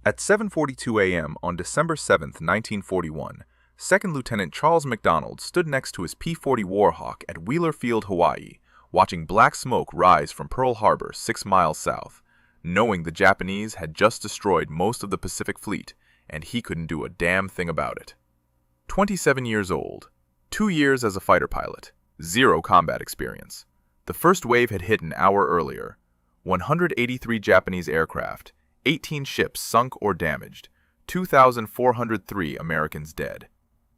At 7:42 a.m. on December 7, 1941, Second Lieutenant Charles MacDonald stood next to his P-40 Warhawk at Wheeler Field, Hawaii, watching black smoke rise from Pearl Harbor 6 miles south, knowing the Japanese had just destroyed most of the Pacific Fleet, and he couldn't do a damn thing about it. 27 years old, 2 years as a fighter pilot, 0 combat experience. The first wave had hit an hour earlier. 183 Japanese aircraft, 18 ships sunk or damaged, 2,403 Americans dead.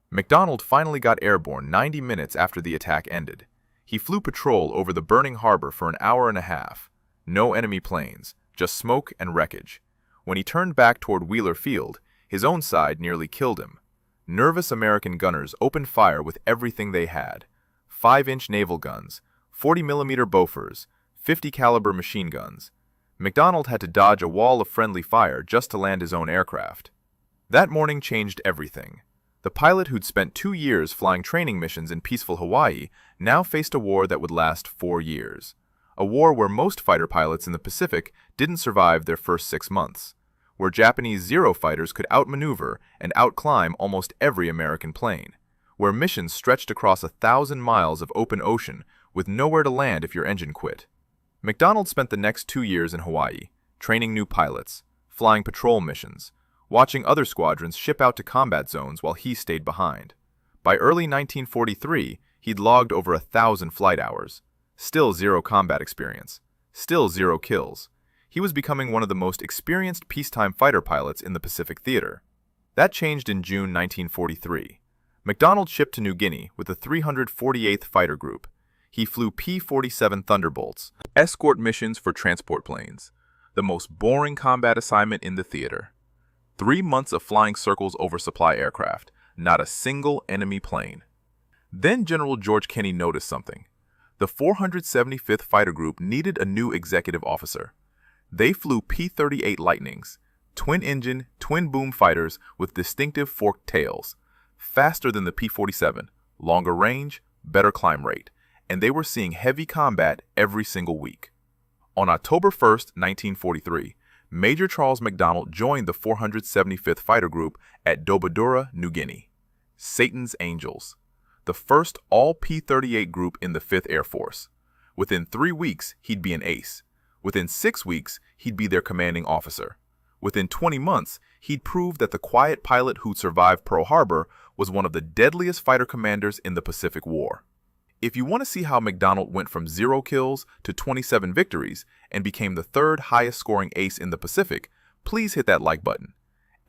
MacDonald finally got airborne 90 minutes after the attack ended. He flew patrol over the burning harbor for an hour and a half. No enemy planes, just smoke and wreckage. When he turned back toward Wheeler Field, his own side nearly killed him. Nervous American gunners opened fire with everything they had. 5-inch naval guns, 40mm Bofors, 50 caliber machine guns. MacDonald had to dodge a wall of friendly fire just to land his own aircraft. That morning changed everything. The pilot who'd spent 2 years flying training missions in peaceful Hawaii now faced a war that would last 4 years. A war where most fighter pilots in the Pacific didn't survive their first 6 months. Where Japanese Zero fighters could outmaneuver and outclimb almost every American plane. Where missions stretched across 1,000 miles of open ocean with nowhere to land if your engine quit. MacDonald spent the next 2 years in Hawaii, training new pilots, flying patrol missions, watching other squadrons ship out to combat zones while he stayed behind. By early 1943, he'd logged over 1,000 flight hours. Still 0 combat experience. Still 0 kills. He was becoming one of the most experienced peacetime fighter pilots in the Pacific theater. That changed in June 1943. MacDonald shipped to New Guinea with the 348th Fighter Group. He flew P-47 Thunderbolts, escort missions for transport planes. The most boring combat assignment in the theater. 3 months of flying circles over supply aircraft, not a single enemy plane. Then General George Kenney noticed something. The 475th Fighter Group needed a new executive officer. They flew P-38 Lightnings, twin-engine, twin-boom fighters with distinctive forked tails, faster than the P-47, longer range, better climb rate, and they were seeing heavy combat every single week. On October 1, 1943, Major Charles MacDonald joined the 475th Fighter Group at Dobodura, New Guinea. Satan's Angels, the first all P-38 group in the 5th Air Force. Within 3 weeks, he'd be an ace. Within 6 weeks, he'd be their commanding officer. Within 20 months, he'd prove that the quiet pilot who'd survived Pearl Harbor was one of the deadliest fighter commanders in the Pacific War. If you want to see how MacDonald went from 0 kills to 27 victories and became the 3rd highest scoring ace in the Pacific, please hit that like button.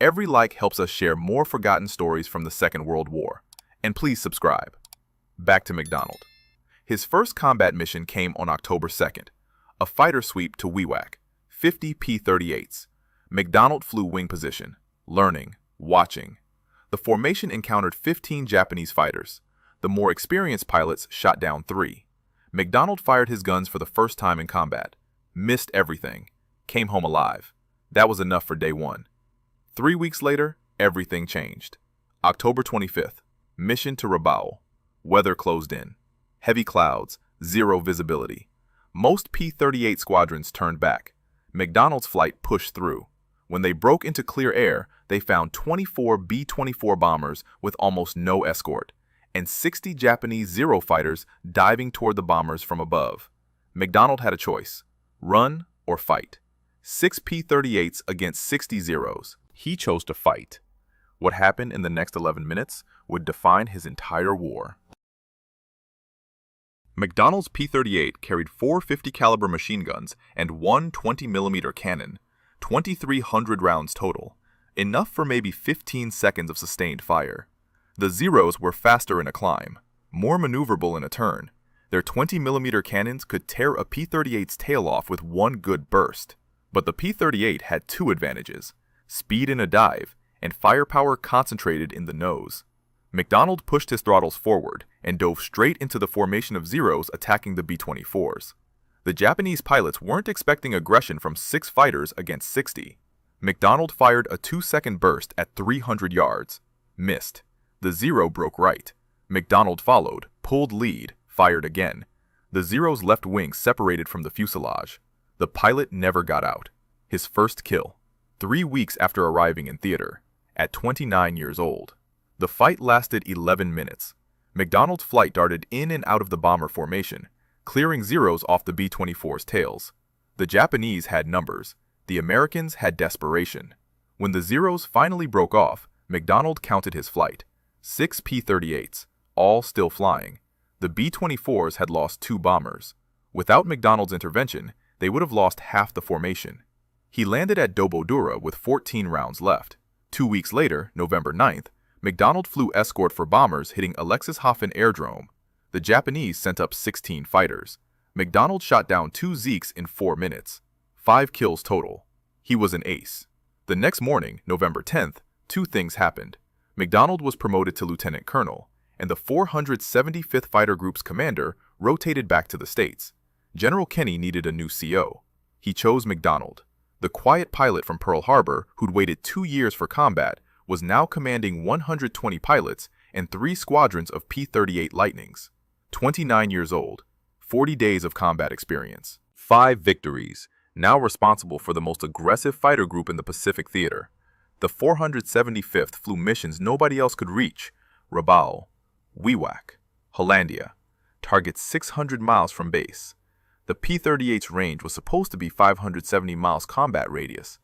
Every like helps us share more forgotten stories from the Second World War. And please subscribe. Back to MacDonald. His first combat mission came on October 2nd. A fighter sweep to Wewak, 50 P-38s. MacDonald flew wing position, learning, watching. The formation encountered 15 Japanese fighters. The more experienced pilots shot down 3. MacDonald fired his guns for the first time in combat. Missed everything. Came home alive. That was enough for day 1. 3 weeks later, everything changed. October 25th. Mission to Rabaul. Weather closed in. Heavy clouds, 0 visibility. Most P-38 squadrons turned back. MacDonald's flight pushed through. When they broke into clear air, they found 24 B-24 bombers with almost no escort, and 60 Japanese Zero fighters diving toward the bombers from above. MacDonald had a choice: run or fight. 6 P-38s against 60 Zeros. He chose to fight. What happened in the next 11 minutes would define his entire war. MacDonald's P-38 carried 4 50 caliber machine guns and 1 20mm cannon, 2,300 rounds total, enough for maybe 15 seconds of sustained fire. The Zeros were faster in a climb, more maneuverable in a turn. Their 20mm cannons could tear a P-38's tail off with one good burst. But the P-38 had 2 advantages: speed in a dive, and firepower concentrated in the nose. MacDonald pushed his throttles forward and dove straight into the formation of Zeros attacking the B-24s. The Japanese pilots weren't expecting aggression from 6 fighters against 60. MacDonald fired a 2-second burst at 300 yards. Missed. The Zero broke right. MacDonald followed, pulled lead, fired again. The Zero's left wing separated from the fuselage. The pilot never got out. His first kill. 3 weeks after arriving in theater, at 29 years old. The fight lasted 11 minutes. MacDonald's flight darted in and out of the bomber formation, clearing zeros off the B-24's tails. The Japanese had numbers. The Americans had desperation. When the zeros finally broke off, MacDonald counted his flight. 6 P-38s, all still flying. The B-24s had lost 2 bombers. Without MacDonald's intervention, they would have lost half the formation. He landed at Dobodura with 14 rounds left. 2 weeks later, November 9th, MacDonald flew escort for bombers hitting Alexishofen Airdrome. The Japanese sent up 16 fighters. MacDonald shot down 2 Zeeks in 4 minutes. 5 kills total. He was an ace. The next morning, November 10th, 2 things happened. MacDonald was promoted to lieutenant colonel, and the 475th Fighter Group's commander rotated back to the States. General Kenny needed a new CO. He chose MacDonald. The quiet pilot from Pearl Harbor, who'd waited 2 years for combat, was now commanding 120 pilots and 3 squadrons of P-38 Lightnings. 29 years old, 40 days of combat experience, 5 victories, now responsible for the most aggressive fighter group in the Pacific Theater. The 475th flew missions nobody else could reach: Rabaul, Wewak, Hollandia, targets 600 miles from base. The P-38's range was supposed to be 570 miles combat radius.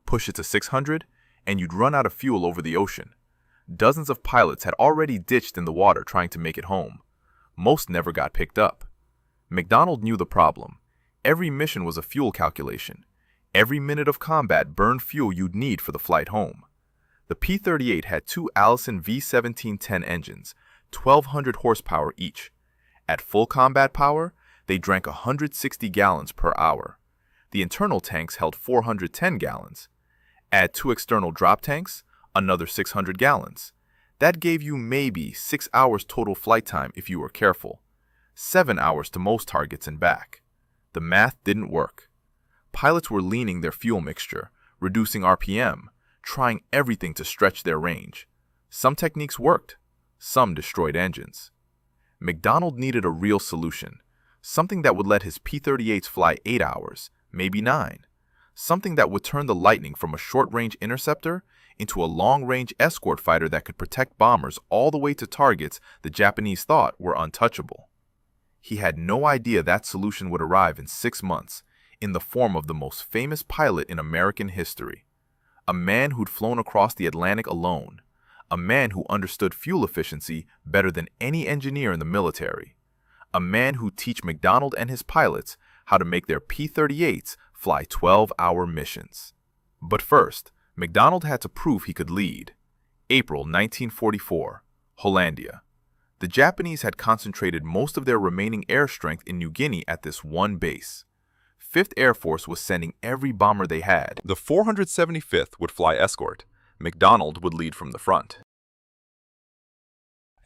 Push it to 600, and you'd run out of fuel over the ocean. Dozens of pilots had already ditched in the water trying to make it home. Most never got picked up. MacDonald knew the problem. Every mission was a fuel calculation. Every minute of combat burned fuel you'd need for the flight home. The P-38 had 2 Allison V1710 engines, 1,200 horsepower each. At full combat power, they drank 160 gallons per hour. The internal tanks held 410 gallons. Add 2 external drop tanks, another 600 gallons. That gave you maybe 6 hours total flight time if you were careful. 7 hours to most targets and back. The math didn't work. Pilots were leaning their fuel mixture, reducing RPM, trying everything to stretch their range. Some techniques worked. Some destroyed engines. MacDonald needed a real solution. Something that would let his P-38s fly 8 hours, maybe 9. Something that would turn the Lightning from a short-range interceptor into a long-range escort fighter that could protect bombers all the way to targets the Japanese thought were untouchable. He had no idea that solution would arrive in 6 months, in the form of the most famous pilot in American history. A man who'd flown across the Atlantic alone. A man who understood fuel efficiency better than any engineer in the military. A man who'd teach MacDonald and his pilots how to make their P-38s fly 12-hour missions. But first, MacDonald had to prove he could lead. April 1944, Hollandia. The Japanese had concentrated most of their remaining air strength in New Guinea at this one base. 5th Air Force was sending every bomber they had. The 475th would fly escort. MacDonald would lead from the front.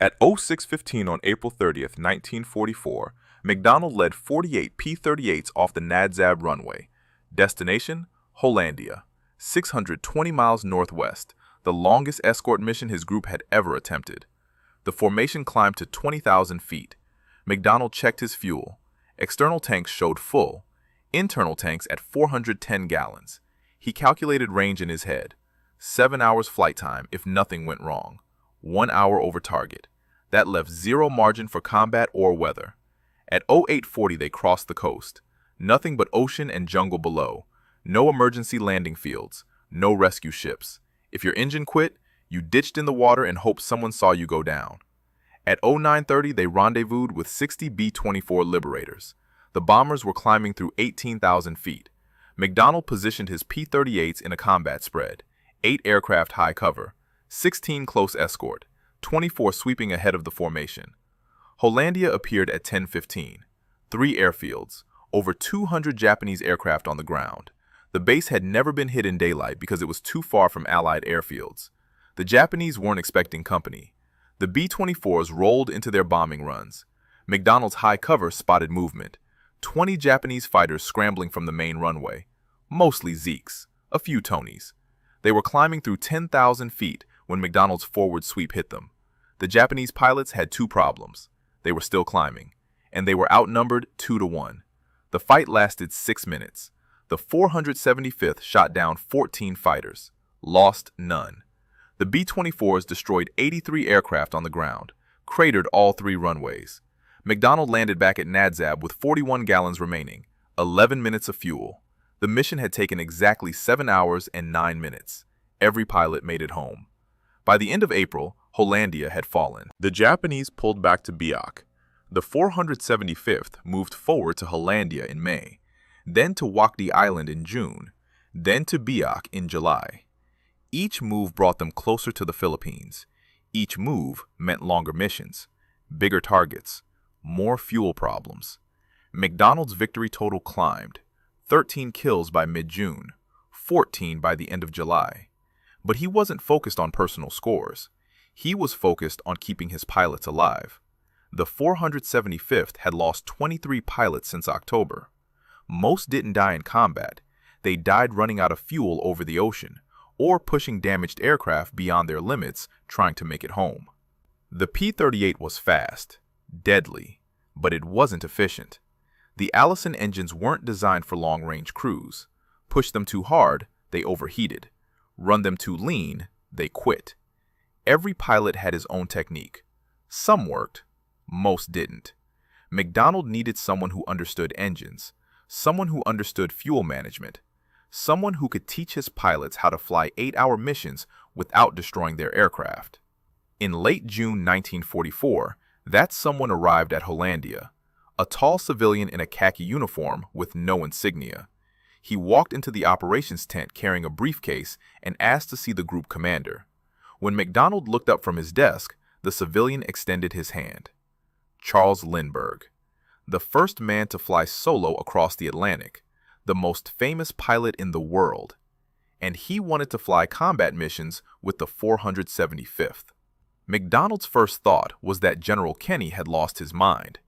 At 06:15 on April 30th, 1944, MacDonald led 48 P-38s off the Nadzab runway. Destination, Hollandia, 620 miles northwest, the longest escort mission his group had ever attempted. The formation climbed to 20,000 feet. MacDonald checked his fuel. External tanks showed full, internal tanks at 410 gallons. He calculated range in his head. 7 hours flight time if nothing went wrong. 1 hour over target. That left zero margin for combat or weather. At 0840 they crossed the coast. Nothing but ocean and jungle below. No emergency landing fields. No rescue ships. If your engine quit, you ditched in the water and hoped someone saw you go down. At 0930 they rendezvoused with 60 B-24 Liberators. The bombers were climbing through 18,000 feet. MacDonald positioned his P-38s in a combat spread. 8 aircraft high cover, 16 close escort, 24 sweeping ahead of the formation. Hollandia appeared at 10:15. 3 airfields, over 200 Japanese aircraft on the ground. The base had never been hit in daylight because it was too far from Allied airfields. The Japanese weren't expecting company. The B-24s rolled into their bombing runs. MacDonald's high cover spotted movement. 20 Japanese fighters scrambling from the main runway. Mostly Zeeks, a few Tonys. They were climbing through 10,000 feet when MacDonald's forward sweep hit them. The Japanese pilots had 2 problems. They were still climbing, and they were outnumbered 2-1. The fight lasted 6 minutes. The 475th shot down 14 fighters, lost none. The B-24s destroyed 83 aircraft on the ground, cratered all 3 runways. MacDonald landed back at Nadzab with 41 gallons remaining, 11 minutes of fuel. The mission had taken exactly 7 hours and 9 minutes. Every pilot made it home. By the end of April, Hollandia had fallen. The Japanese pulled back to Biak. The 475th moved forward to Hollandia in May, then to Lockheed Island in June, then to Biak in July. Each move brought them closer to the Philippines. Each move meant longer missions, bigger targets, more fuel problems. MacDonald's victory total climbed, 13 kills by mid-June, 14 by the end of July. But he wasn't focused on personal scores. He was focused on keeping his pilots alive. The 475th had lost 23 pilots since October. Most didn't die in combat. They died running out of fuel over the ocean, or pushing damaged aircraft beyond their limits trying to make it home. The P-38 was fast, deadly, but it wasn't efficient. The Allison engines weren't designed for long-range cruise. Push them too hard, they overheated. Run them too lean, they quit. Every pilot had his own technique. Some worked, most didn't. MacDonald needed someone who understood engines, someone who understood fuel management, someone who could teach his pilots how to fly 8-hour missions without destroying their aircraft. In late June 1944, that someone arrived at Hollandia, a tall civilian in a khaki uniform with no insignia. He walked into the operations tent carrying a briefcase and asked to see the group commander. When MacDonald looked up from his desk, the civilian extended his hand. Charles Lindbergh, the first man to fly solo across the Atlantic, the most famous pilot in the world, and he wanted to fly combat missions with the 475th. MacDonald's first thought was that General Kenny had lost his mind.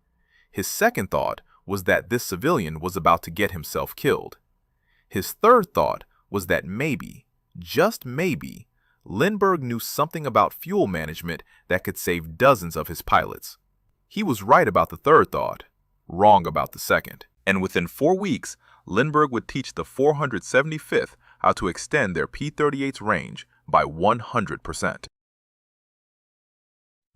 His second thought was that this civilian was about to get himself killed. His third thought was that maybe, just maybe, Lindbergh knew something about fuel management that could save dozens of his pilots. He was right about the third thought, wrong about the second. And within 4 weeks, Lindbergh would teach the 475th how to extend their P-38's range by 100%.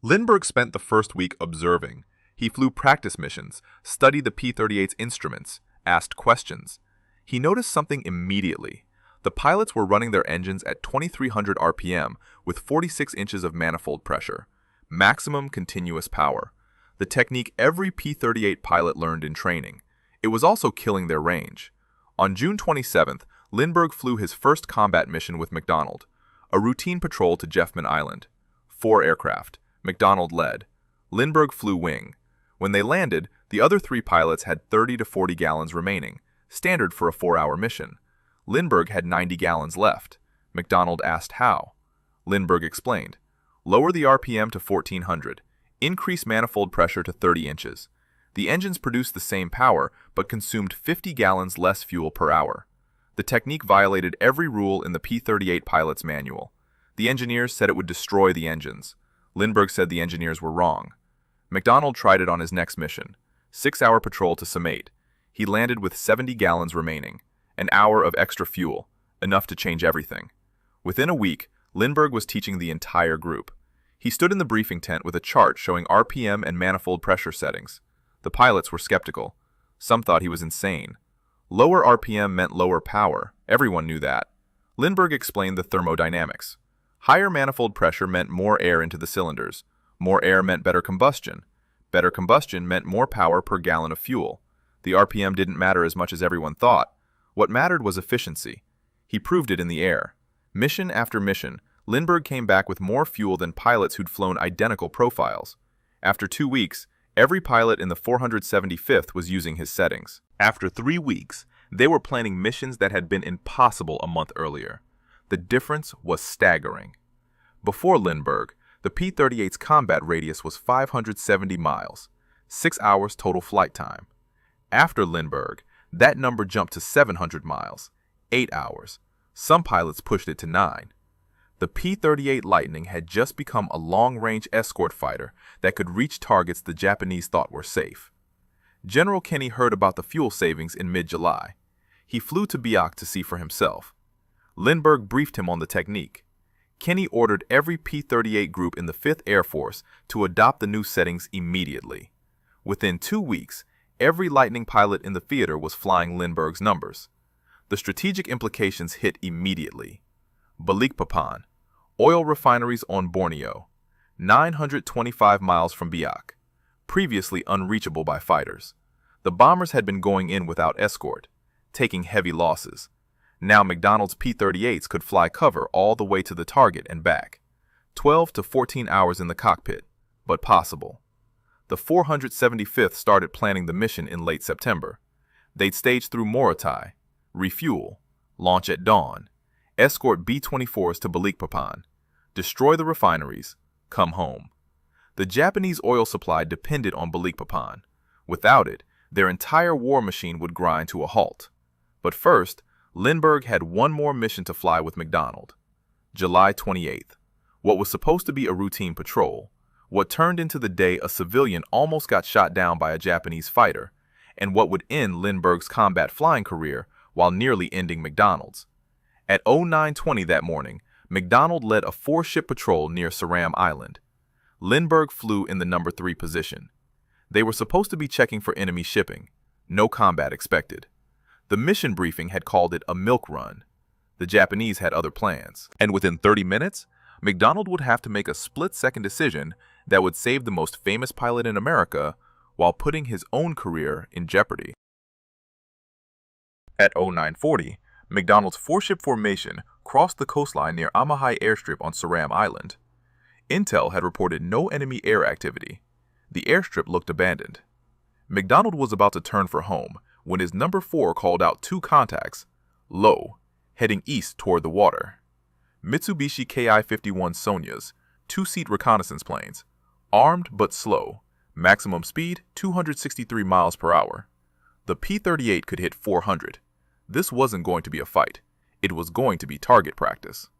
Lindbergh spent the first week observing. He flew practice missions, studied the P-38's instruments, asked questions. He noticed something immediately. The pilots were running their engines at 2,300 RPM with 46 inches of manifold pressure, maximum continuous power, the technique every P-38 pilot learned in training. It was also killing their range. On June 27th, Lindbergh flew his first combat mission with MacDonald, a routine patrol to Jeffman Island. 4 aircraft. MacDonald led. Lindbergh flew wing. When they landed, the other 3 pilots had 30 to 40 gallons remaining, standard for a 4-hour mission. Lindbergh had 90 gallons left. MacDonald asked how. Lindbergh explained, lower the RPM to 1,400, increase manifold pressure to 30 inches. The engines produced the same power, but consumed 50 gallons less fuel per hour. The technique violated every rule in the P-38 pilot's manual. The engineers said it would destroy the engines. Lindbergh said the engineers were wrong. MacDonald tried it on his next mission, 6-hour patrol to Summate. He landed with 70 gallons remaining, an hour of extra fuel, enough to change everything. Within a week, Lindbergh was teaching the entire group. He stood in the briefing tent with a chart showing RPM and manifold pressure settings. The pilots were skeptical. Some thought he was insane. Lower RPM meant lower power. Everyone knew that. Lindbergh explained the thermodynamics. Higher manifold pressure meant more air into the cylinders. More air meant better combustion. Better combustion meant more power per gallon of fuel. The RPM didn't matter as much as everyone thought. What mattered was efficiency. He proved it in the air. Mission after mission, Lindbergh came back with more fuel than pilots who'd flown identical profiles. After 2 weeks, every pilot in the 475th was using his settings. After 3 weeks, they were planning missions that had been impossible a month earlier. The difference was staggering. Before Lindbergh, the P-38's combat radius was 570 miles, 6 hours total flight time. After Lindbergh, that number jumped to 700 miles, 8 hours. Some pilots pushed it to 9. The P-38 Lightning had just become a long-range escort fighter that could reach targets the Japanese thought were safe. General Kenny heard about the fuel savings in mid-July. He flew to Biak to see for himself. Lindbergh briefed him on the technique. Kenny ordered every P-38 group in the 5th Air Force to adopt the new settings immediately. Within 2 weeks, every Lightning pilot in the theater was flying Lindbergh's numbers. The strategic implications hit immediately. Balikpapan, oil refineries on Borneo, 925 miles from Biak, previously unreachable by fighters. The bombers had been going in without escort, taking heavy losses. Now MacDonald's P-38s could fly cover all the way to the target and back. 12 to 14 hours in the cockpit, but possible. The 475th started planning the mission in late September. They'd stage through Morotai, refuel, launch at dawn, escort B-24s to Balikpapan, destroy the refineries, come home. The Japanese oil supply depended on Balikpapan. Without it, their entire war machine would grind to a halt. But first, Lindbergh had one more mission to fly with MacDonald. July 28th. What was supposed to be a routine patrol, what turned into the day a civilian almost got shot down by a Japanese fighter, and what would end Lindbergh's combat flying career while nearly ending MacDonald's. At 09:20 that morning, MacDonald led a 4-ship patrol near Saram Island. Lindbergh flew in the number 3 position. They were supposed to be checking for enemy shipping. No combat expected. The mission briefing had called it a milk run. The Japanese had other plans. And within 30 minutes, MacDonald would have to make a split-second decision that would save the most famous pilot in America while putting his own career in jeopardy. At 09:40, MacDonald's 4-ship formation crossed the coastline near Amahai airstrip on Saram Island. Intel had reported no enemy air activity. The airstrip looked abandoned. MacDonald was about to turn for home when his number 4 called out 2 contacts, low, heading east toward the water. Mitsubishi Ki-51 Sonyas, 2-seat reconnaissance planes, armed but slow, maximum speed 263 miles per hour. The P-38 could hit 400. This wasn't going to be a fight. It was going to be target practice.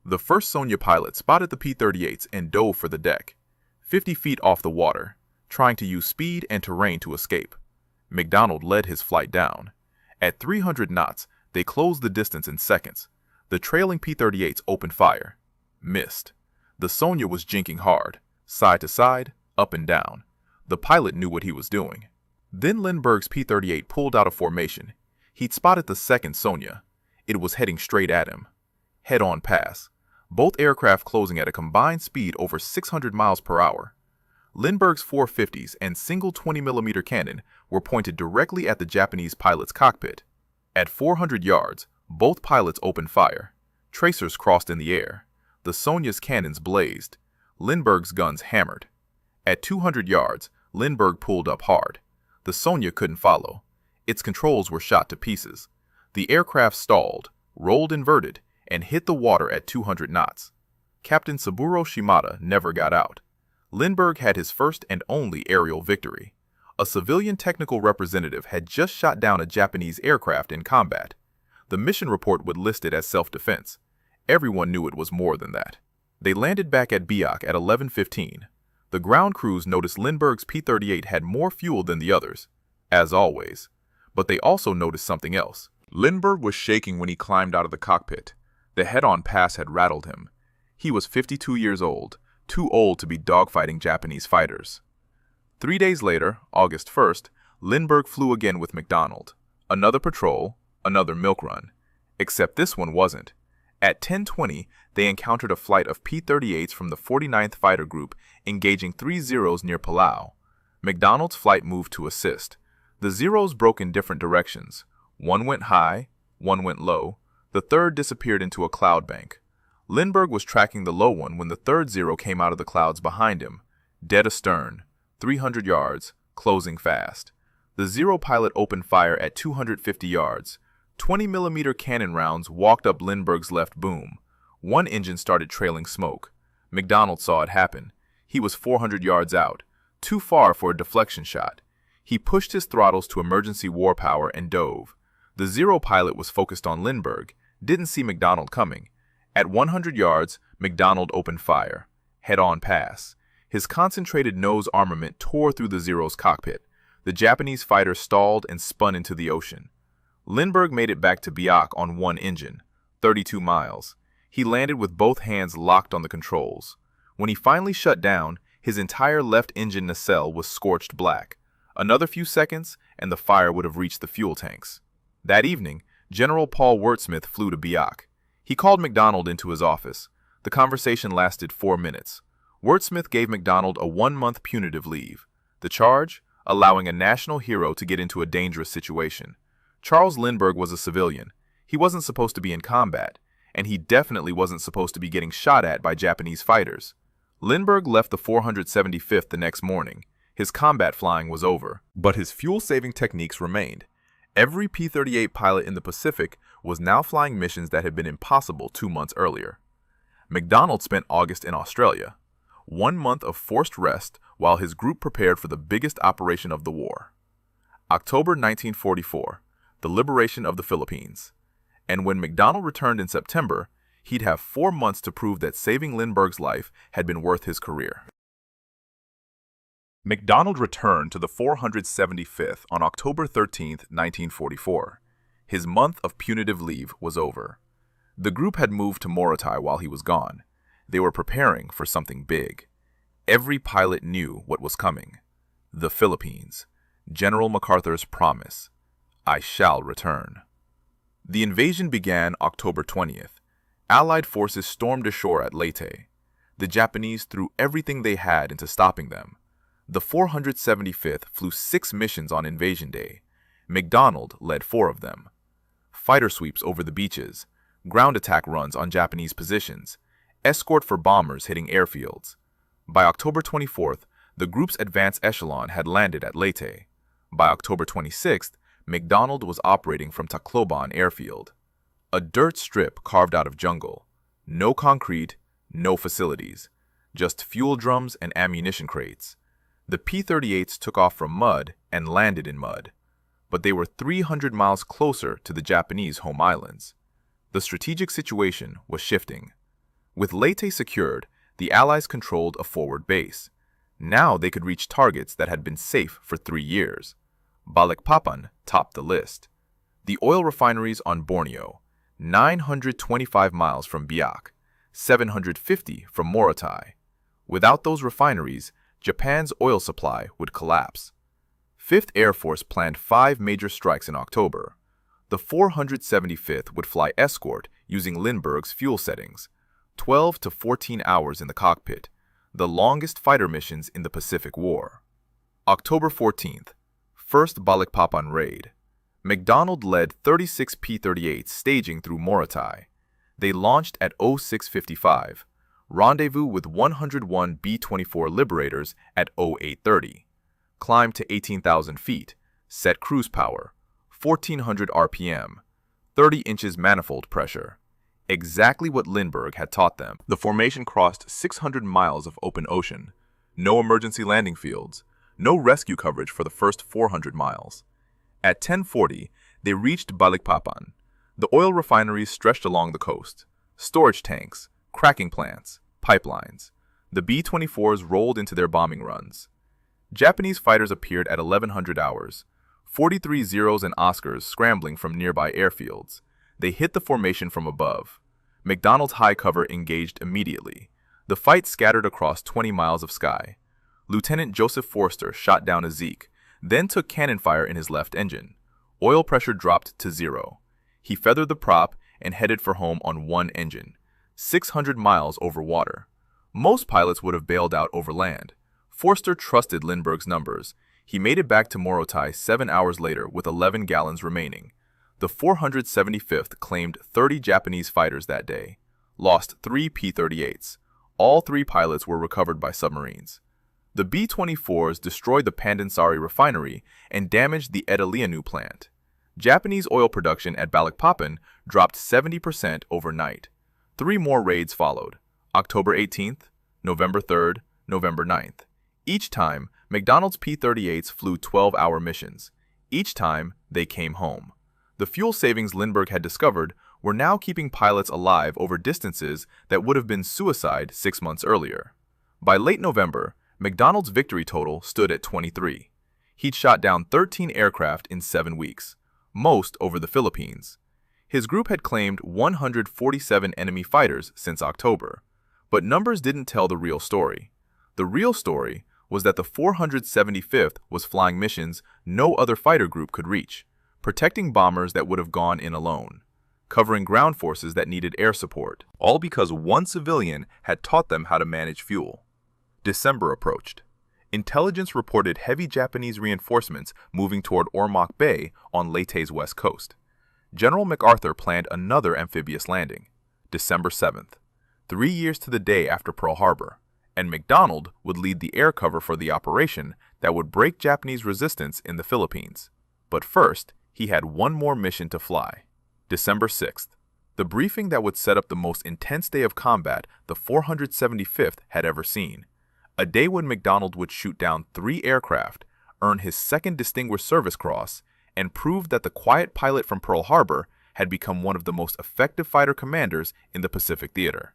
The first Sonya pilot spotted the P-38s and dove for the deck, 50 feet off the water, trying to use speed and terrain to escape. MacDonald led his flight down. At 300 knots, they closed the distance in seconds. The trailing P-38s opened fire. Missed. The Sonya was jinking hard, side to side, up and down. The pilot knew what he was doing. Then Lindbergh's P-38 pulled out of formation. He'd spotted the second Sonya. It was heading straight at him. Head-on pass. Both aircraft closing at a combined speed over 600 miles per hour. Lindbergh's 450s and single 20mm cannon were pointed directly at the Japanese pilot's cockpit. At 400 yards, both pilots opened fire. Tracers crossed in the air. The Sonya's cannons blazed. Lindbergh's guns hammered. At 200 yards, Lindbergh pulled up hard. The Sonya couldn't follow. Its controls were shot to pieces. The aircraft stalled, rolled inverted, and hit the water at 200 knots. Captain Saburo Shimada never got out. Lindbergh had his first and only aerial victory. A civilian technical representative had just shot down a Japanese aircraft in combat. The mission report would list it as self-defense. Everyone knew it was more than that. They landed back at Biak at 11:15. The ground crews noticed Lindbergh's P-38 had more fuel than the others, as always. But they also noticed something else. Lindbergh was shaking when he climbed out of the cockpit. The head-on pass had rattled him. He was 52 years old, too old to be dogfighting Japanese fighters. 3 days later, August 1st, Lindbergh flew again with MacDonald. Another patrol, another milk run. Except this one wasn't. At 10:20, they encountered a flight of P-38s from the 49th Fighter Group engaging 3 Zeros near Palau. MacDonald's flight moved to assist. The Zeros broke in different directions. One went high, one went low. The third disappeared into a cloud bank. Lindbergh was tracking the low one when the third Zero came out of the clouds behind him, dead astern, 300 yards, closing fast. The Zero pilot opened fire at 250 yards. 20mm cannon rounds walked up Lindbergh's left boom. One engine started trailing smoke. MacDonald saw it happen. He was 400 yards out, too far for a deflection shot. He pushed his throttles to emergency war power and dove. The Zero pilot was focused on Lindbergh, didn't see MacDonald coming. At 100 yards, MacDonald opened fire. Head-on pass. His concentrated nose armament tore through the Zero's cockpit. The Japanese fighter stalled and spun into the ocean. Lindbergh made it back to Biak on one engine, 32 miles. He landed with both hands locked on the controls. When he finally shut down, his entire left engine nacelle was scorched black. Another few seconds, and the fire would have reached the fuel tanks. That evening, General Paul Wurtsmith flew to Biak. He called MacDonald into his office. The conversation lasted 4 minutes. Wurtsmith gave MacDonald a 1-month punitive leave. The charge? Allowing a national hero to get into a dangerous situation. Charles Lindbergh was a civilian. He wasn't supposed to be in combat, and he definitely wasn't supposed to be getting shot at by Japanese fighters. Lindbergh left the 475th the next morning. His combat flying was over, but his fuel-saving techniques remained. Every P-38 pilot in the Pacific was now flying missions that had been impossible 2 months earlier. MacDonald spent August in Australia, 1 month of forced rest while his group prepared for the biggest operation of the war. October 1944, the liberation of the Philippines. And when MacDonald returned in September, he'd have 4 months to prove that saving Lindbergh's life had been worth his career. MacDonald returned to the 475th on October 13, 1944. His month of punitive leave was over. The group had moved to Morotai while he was gone. They were preparing for something big. Every pilot knew what was coming. The Philippines. General MacArthur's promise. I shall return. The invasion began October 20th. Allied forces stormed ashore at Leyte. The Japanese threw everything they had into stopping them. The 475th flew 6 missions on Invasion Day. MacDonald led 4 of them. Fighter sweeps over the beaches, ground attack runs on Japanese positions, escort for bombers hitting airfields. By October 24th, the group's advance echelon had landed at Leyte. By October 26th, MacDonald was operating from Tacloban airfield. A dirt strip carved out of jungle. No concrete, no facilities. Just fuel drums and ammunition crates. The P-38s took off from mud and landed in mud. But they were 300 miles closer to the Japanese home islands. The strategic situation was shifting. With Leyte secured, the Allies controlled a forward base. Now they could reach targets that had been safe for 3 years. Balikpapan topped the list. The oil refineries on Borneo, 925 miles from Biak, 750 from Morotai. Without those refineries, Japan's oil supply would collapse. 5th Air Force planned 5 major strikes in October. The 475th would fly escort using Lindbergh's fuel settings, 12 to 14 hours in the cockpit, the longest fighter missions in the Pacific War. October 14th, 1st Balikpapan raid. MacDonald led 36 P-38s staging through Morotai. They launched at 0655, rendezvous with 101 B-24 Liberators at 0830, climbed to 18,000 feet, set cruise power, 1400 RPM, 30 inches manifold pressure. Exactly what Lindbergh had taught them. The formation crossed 600 miles of open ocean, no emergency landing fields, no rescue coverage for the first 400 miles. At 10:40, they reached Balikpapan. The oil refineries stretched along the coast, storage tanks, cracking plants, pipelines. The B-24s rolled into their bombing runs. Japanese fighters appeared at 1100 hours, 43 Zeros and Oscars scrambling from nearby airfields. They hit the formation from above. MacDonald's high cover engaged immediately. The fight scattered across 20 miles of sky. Lieutenant Joseph Forster shot down a Zeke, then took cannon fire in his left engine. Oil pressure dropped to 0. He feathered the prop and headed for home on one engine, 600 miles over water. Most pilots would have bailed out over land. Forster trusted Lindbergh's numbers. He made it back to Morotai 7 hours later with 11 gallons remaining. The 475th claimed 30 Japanese fighters that day, lost 3 P-38s. All 3 pilots were recovered by submarines. The B-24s destroyed the Pandansari refinery and damaged the Edalianu plant. Japanese oil production at Balikpapan dropped 70% overnight. 3 more raids followed, October 18th, November 3rd, November 9th. Each time, MacDonald's P-38s flew 12-hour missions. Each time, they came home. The fuel savings Lindbergh had discovered were now keeping pilots alive over distances that would have been suicide 6 months earlier. By late November, MacDonald's victory total stood at 23. He'd shot down 13 aircraft in 7 weeks. most over the Philippines. His group had claimed 147 enemy fighters since October, but numbers didn't tell the real story. The real story was that the 475th was flying missions no other fighter group could reach, protecting bombers that would have gone in alone, covering ground forces that needed air support, all because one civilian had taught them how to manage fuel. December approached. Intelligence reported heavy Japanese reinforcements moving toward Ormoc Bay on Leyte's west coast. General MacArthur planned another amphibious landing, December 7th, 3 years to the day after Pearl Harbor, and MacDonald would lead the air cover for the operation that would break Japanese resistance in the Philippines. But first, he had one more mission to fly. December 6th, the briefing that would set up the most intense day of combat the 475th had ever seen. A day when MacDonald would shoot down 3 aircraft, earn his second Distinguished Service Cross, and prove that the quiet pilot from Pearl Harbor had become one of the most effective fighter commanders in the Pacific Theater.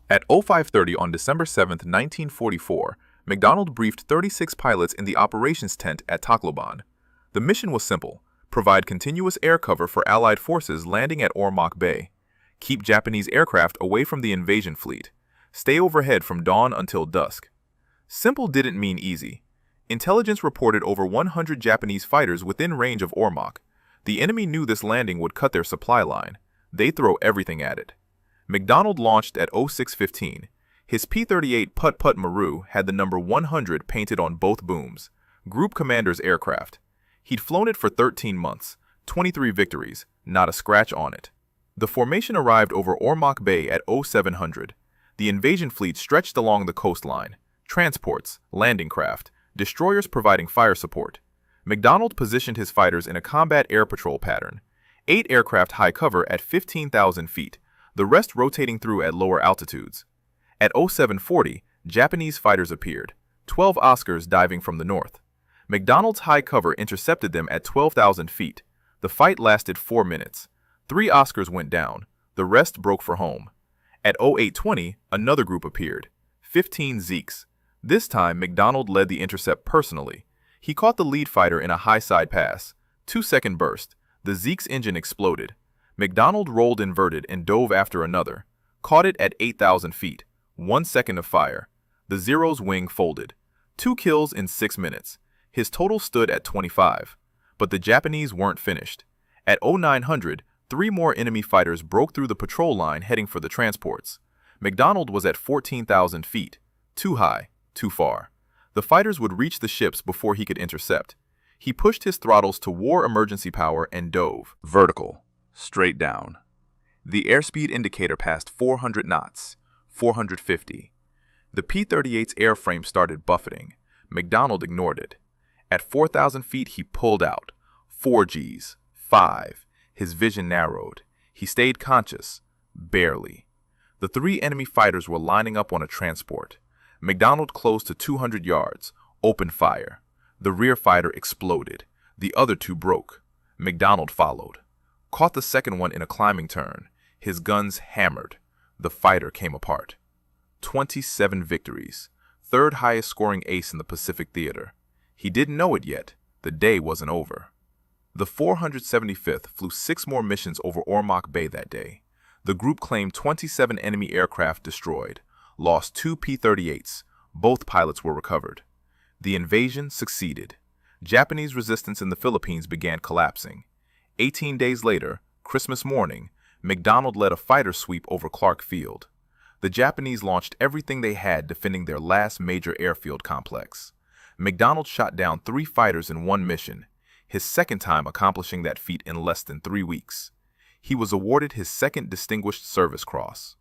At 05:30 on December 7, 1944, MacDonald briefed 36 pilots in the operations tent at Tacloban. The mission was simple: provide continuous air cover for Allied forces landing at Ormoc Bay, keep Japanese aircraft away from the invasion fleet, stay overhead from dawn until dusk. Simple didn't mean easy. Intelligence reported over 100 Japanese fighters within range of Ormoc. The enemy knew this landing would cut their supply line. They'd throw everything at it. MacDonald launched at 06:15. His P-38 Putt-Putt Maru had the number 100 painted on both booms, Group Commander's aircraft. He'd flown it for 13 months, 23 victories, not a scratch on it. The formation arrived over Ormoc Bay at 0700. The invasion fleet stretched along the coastline, transports, landing craft, destroyers providing fire support. MacDonald positioned his fighters in a combat air patrol pattern, 8 aircraft high cover at 15,000 feet, the rest rotating through at lower altitudes. At 0740, Japanese fighters appeared, 12 Oscars diving from the north. MacDonald's high cover intercepted them at 12,000 feet. The fight lasted 4 minutes. 3 Oscars went down. The rest broke for home. At 0820, another group appeared, 15 Zeeks. This time, MacDonald led the intercept personally. He caught the lead fighter in a high side pass. 2-second burst. The Zeke's engine exploded. MacDonald rolled inverted and dove after another. Caught it at 8,000 feet. 1 second of fire. The Zero's wing folded. 2 kills in 6 minutes. His total stood at 25. But the Japanese weren't finished. At 0900, 3 more enemy fighters broke through the patrol line heading for the transports. MacDonald was at 14,000 feet. Too high, too far. The fighters would reach the ships before he could intercept. He pushed his throttles to war emergency power and dove. Vertical. Straight down. The airspeed indicator passed 400 knots. 450. The P-38's airframe started buffeting. MacDonald ignored it. At 4,000 feet, he pulled out. 4 Gs. 5. His vision narrowed. He stayed conscious. Barely. The 3 enemy fighters were lining up on a transport. MacDonald closed to 200 yards. Opened fire. The rear fighter exploded. The other 2 broke. MacDonald followed. Caught the second one in a climbing turn. His guns hammered. The fighter came apart. 27 victories. 3rd highest scoring ace in the Pacific Theater. He didn't know it yet. The day wasn't over. The 475th flew 6 more missions over Ormoc Bay that day. The group claimed 27 enemy aircraft destroyed, lost 2 P-38s. Both pilots were recovered. The invasion succeeded. Japanese resistance in the Philippines began collapsing. 18 days later, Christmas morning, MacDonald led a fighter sweep over Clark Field. The Japanese launched everything they had defending their last major airfield complex. MacDonald shot down 3 fighters in one mission, his second time accomplishing that feat in less than 3 weeks. He was awarded his second Distinguished Service Cross.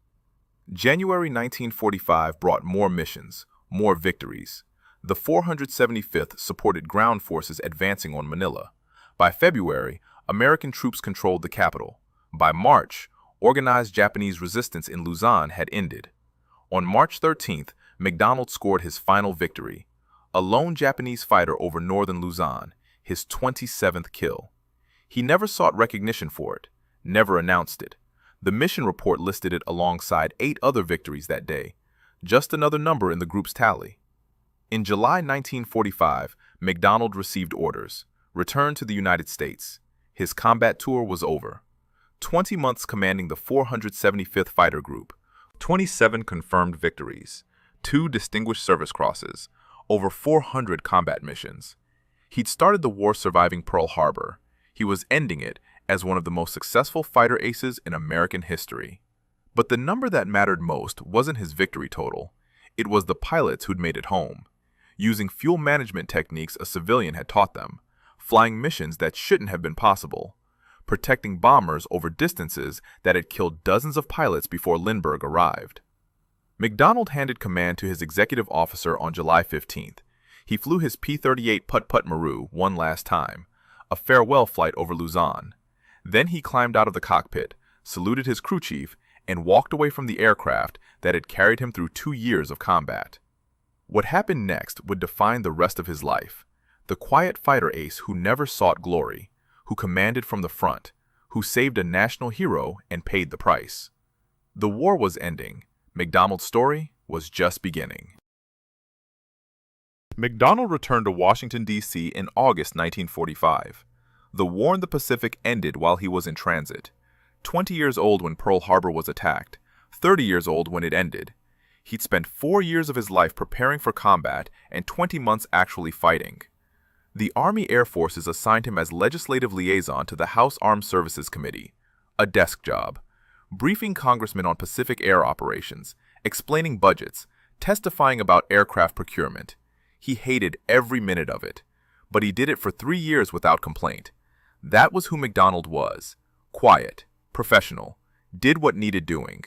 January 1945 brought more missions, more victories. The 475th supported ground forces advancing on Manila. By February, American troops controlled the capital. By March, organized Japanese resistance in Luzon had ended. On March 13th, MacDonald scored his final victory. A lone Japanese fighter over northern Luzon, his 27th kill. He never sought recognition for it, never announced it. The mission report listed it alongside 8 other victories that day, just another number in the group's tally. In July 1945, MacDonald received orders. returned to the United States. His combat tour was over. 20 months commanding the 475th Fighter Group, 27 confirmed victories, 2 Distinguished Service Crosses, over 400 combat missions. He'd started the war surviving Pearl Harbor. He was ending it as one of the most successful fighter aces in American history. But the number that mattered most wasn't his victory total. It was the pilots who'd made it home, using fuel management techniques a civilian had taught them, flying missions that shouldn't have been possible, protecting bombers over distances that had killed dozens of pilots before Lindbergh arrived. MacDonald handed command to his executive officer on July 15th. He flew his P-38 Putt-Putt Maru one last time, a farewell flight over Luzon. Then he climbed out of the cockpit, saluted his crew chief, and walked away from the aircraft that had carried him through 2 years of combat. What happened next would define the rest of his life. The quiet fighter ace who never sought glory, who commanded from the front, who saved a national hero and paid the price. The war was ending. MacDonald's story was just beginning. MacDonald returned to Washington, D.C. in August 1945. The war in the Pacific ended while he was in transit. 20 years old when Pearl Harbor was attacked, 30 years old when it ended. He'd spent 4 years of his life preparing for combat and 20 months actually fighting. The Army Air Forces assigned him as legislative liaison to the House Armed Services Committee, a desk job, briefing congressmen on Pacific air operations, explaining budgets, testifying about aircraft procurement. He hated every minute of it, but he did it for 3 years without complaint. That was who MacDonald was. Quiet, professional, did what needed doing.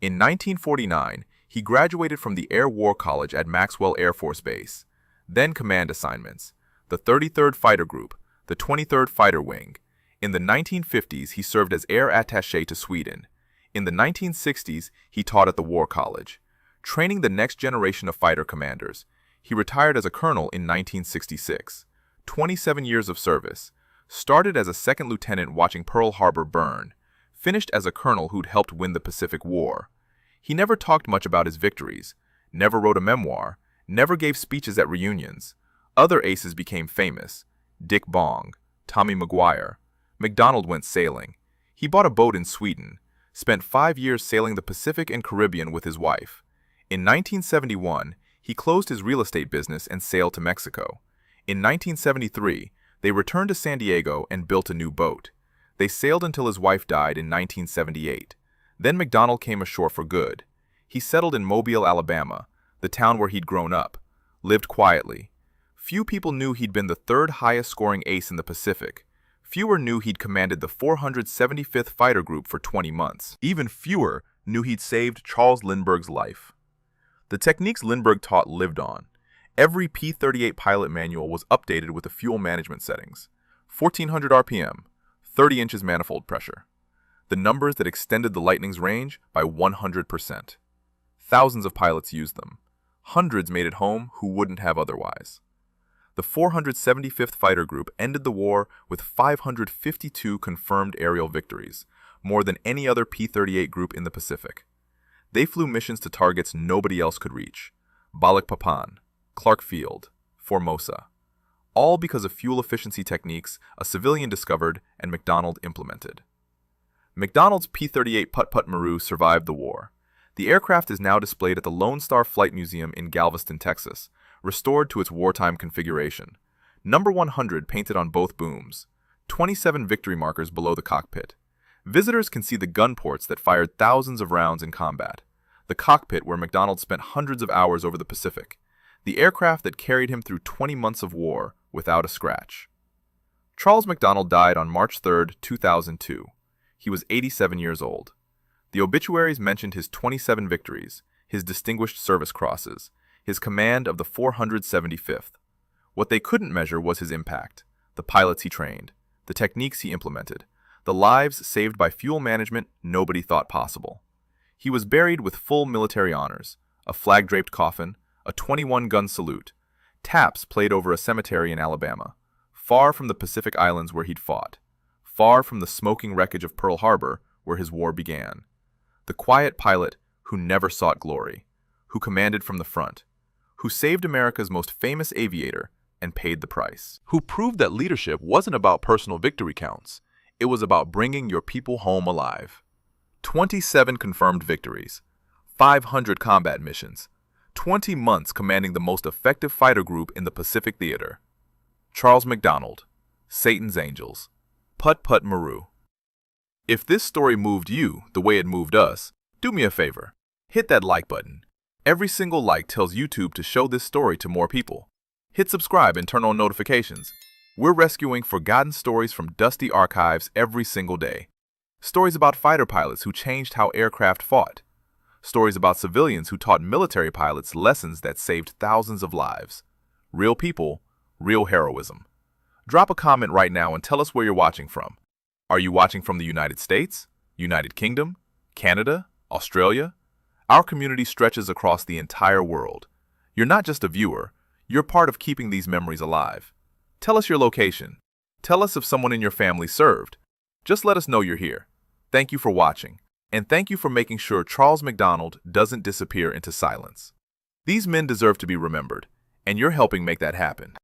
In 1949, he graduated from the Air War College at Maxwell Air Force Base. Then command assignments: the 33rd Fighter Group, the 23rd Fighter Wing. In the 1950s, he served as air attaché to Sweden. In the 1960s, he taught at the War College, training the next generation of fighter commanders. He retired as a colonel in 1966. 27 years of service. Started as a second lieutenant watching Pearl Harbor burn. Finished as a colonel who'd helped win the Pacific War. He never talked much about his victories, never wrote a memoir, never gave speeches at reunions. Other aces became famous: Dick Bong, Tommy Maguire. MacDonald went sailing. He bought a boat in Sweden, spent 5 years sailing the Pacific and Caribbean with his wife. In 1971, he closed his real estate business and sailed to Mexico. In 1973, they returned to San Diego and built a new boat. They sailed until his wife died in 1978. Then MacDonald came ashore for good. He settled in Mobile, Alabama, the town where he'd grown up, lived quietly. Few people knew he'd been the 3rd highest scoring ace in the Pacific. Fewer knew he'd commanded the 475th Fighter Group for 20 months. Even fewer knew he'd saved Charles Lindbergh's life. The techniques Lindbergh taught lived on. Every P-38 pilot manual was updated with the fuel management settings: 1400 RPM, 30 inches manifold pressure. The numbers that extended the Lightning's range by 100%. Thousands of pilots used them. Hundreds made it home who wouldn't have otherwise. The 475th Fighter Group ended the war with 552 confirmed aerial victories, more than any other P-38 group in the Pacific. They flew missions to targets nobody else could reach: Balikpapan, Clark Field, Formosa. All because of fuel efficiency techniques a civilian discovered and MacDonald implemented. MacDonald's P-38 Putt-Putt Maru survived the war. The aircraft is now displayed at the Lone Star Flight Museum in Galveston, Texas, restored to its wartime configuration. Number 100 painted on both booms. 27 victory markers below the cockpit. Visitors can see the gun ports that fired thousands of rounds in combat. The cockpit where MacDonald spent hundreds of hours over the Pacific. The aircraft that carried him through 20 months of war without a scratch. Charles MacDonald died on March 3, 2002. He was 87 years old. The obituaries mentioned his 27 victories, his Distinguished Service Crosses, his command of the 475th. What they couldn't measure was his impact, the pilots he trained, the techniques he implemented, the lives saved by fuel management nobody thought possible. He was buried with full military honors, a flag-draped coffin, a 21-gun salute. Taps played over a cemetery in Alabama, far from the Pacific Islands where he'd fought, far from the smoking wreckage of Pearl Harbor where his war began. The quiet pilot who never sought glory, who commanded from the front, who saved America's most famous aviator and paid the price. Who proved that leadership wasn't about personal victory counts. It was about bringing your people home alive. 27 confirmed victories, 500 combat missions, 20 months commanding the most effective fighter group in the Pacific Theater. Charles MacDonald, Satan's Angels, Put Put Maru. If this story moved you the way it moved us, do me a favor. Hit that like button. Every single like tells YouTube to show this story to more people. Hit subscribe and turn on notifications. We're rescuing forgotten stories from dusty archives every single day. Stories about fighter pilots who changed how aircraft fought. Stories about civilians who taught military pilots lessons that saved thousands of lives. Real people, real heroism. Drop a comment right now and tell us where you're watching from. Are you watching from the United States, United Kingdom, Canada, Australia? Our community stretches across the entire world. You're not just a viewer, you're part of keeping these memories alive. Tell us your location. Tell us if someone in your family served. Just let us know you're here. Thank you for watching, and thank you for making sure Charles MacDonald doesn't disappear into silence. These men deserve to be remembered, and you're helping make that happen.